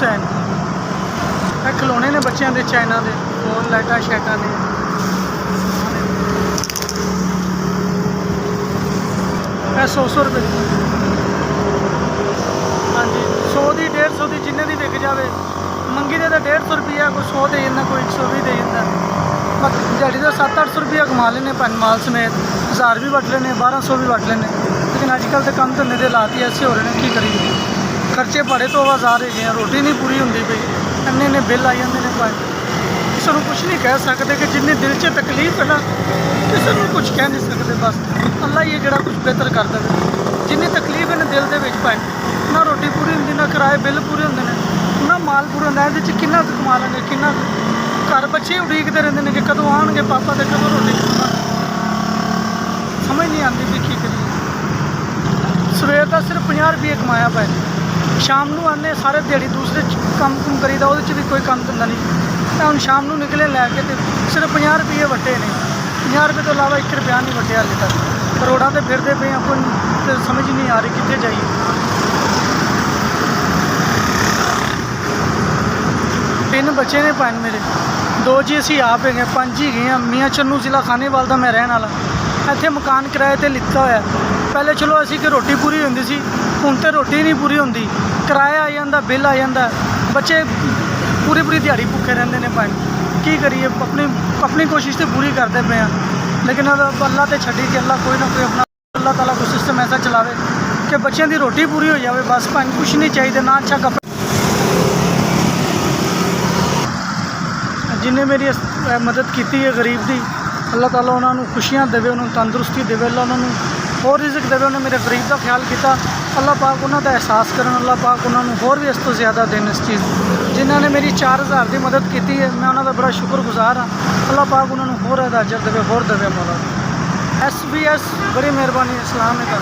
हुसैन। ਇਹ ਖਿਡੌਣੇ ਨੇ ਬੱਚਿਆਂ ਦੇ ਚਾਈਨਾ ਦੇ, ਹੋਰ ਲਾਈਟਾਂ ਸ਼ਾਈਟਾਂ ਨੇ। ਇਹ 100 रुपये हाँ जी, 100 की 150 की जिन्हें की विक जाए। मंगी दे 150 रुपया, कोई 100 दे जाता, कोई 120 दे जाता। बस दिहाड़ी का 700-800 रुपया कमा लेने पंज माल समेत, 1000 भी वट लेने, 1200 भी वट लेने। लेकिन अजकल तो कम धंधे के हालात ही ऐसे हो रहे हैं, की करिए। खर्चे बड़े तो आवाज़ार है, रोटी नहीं पूरी होंगी पई, इन्ने इन्ने बिल आई जाते हैं भाई। किसी को कुछ नहीं कह सकते कि जिन्नी दिल च तकलीफ है ना, किसी को कुछ कह नहीं सकते। बस अल्लाह ही जरा कुछ बेहतर कर दे। जिन्नी तकलीफ है ना दिल के भाई, ना रोटी पूरी होंगी, ना किराए बिल पूरे होंगे ने, ना माल पूरा होंगे। ये किन्ना कमा लेंगे, किन्ना घर बच्चे उड़ीकते रहते हैं कि कदों आएंगे पापा तो कदों रोटी खाना। समझ नहीं आती भी की करिए। सवेर का सिर्फ 50 रुपये कमाया पाए, शाम को आने सारे दिहाड़ी दूसरे काम कुम करीदा, वो भी कोई काम धंधा नहीं। हम शाम को निकले लैके तो सिर्फ 50 रुपये वटे ने, 50 रुपये तो इलावा 1 रुपया नहीं वटे हाले तक। रोडों पर फिरते पे कोई तो समझ नहीं आ रही कितने जाइए। तीन बच्चे ने पाए मेरे, 2 जी असी आप है, 5 ही गए हैं। मियाँ चन्नू जिला खानेवाल का मैं रहने वाला। इतने मकान किराए पर लिता होया। पहले चलो असी कि रोटी पूरी होंदी सी, हुण तो रोटी नहीं पूरी होंदी, किराया आ जाता, बिल आ जाता, बच्चे पूरी पूरी दिहाड़ी भुखे रहते हैं भाई। की करिए, अपनी कोशिश तो पूरी करते पे हैं, लेकिन अल्लाह तो छड़ी कि अल्लाह कोई ना कोई अपना अल्लाह ताला कोई सिस्टम ऐसा चलावे कि बच्चों की रोटी पूरी हो जाए। बस भाई कुछ नहीं चाहिए, ना अच्छा कपड़ा। जिन्हें मेरी मदद की है गरीब की, अल्लाह ताला उन्होंने खुशियाँ देवे, उन्होंने तंदुरुस्ती देवे, अल्लाह उन्होंने होर रिज़्क देवे। उन्होंने मेरे गरीब का ख्याल किया, अल्लाह पाक उन्होंने एहसास करन, अल्लाह पाक उन्होंने होर भी इस तो ज़्यादा देन इस चीज़। जिन्होंने मेरी 4000 की मदद की है, मैं उन्होंने बड़ा शुक्रगुजार हाँ। अल्लाह पाक उन्होंने होर अजर देवे, होर देवे मौला। SBS बड़ी मेहरबानी इस्लाम है।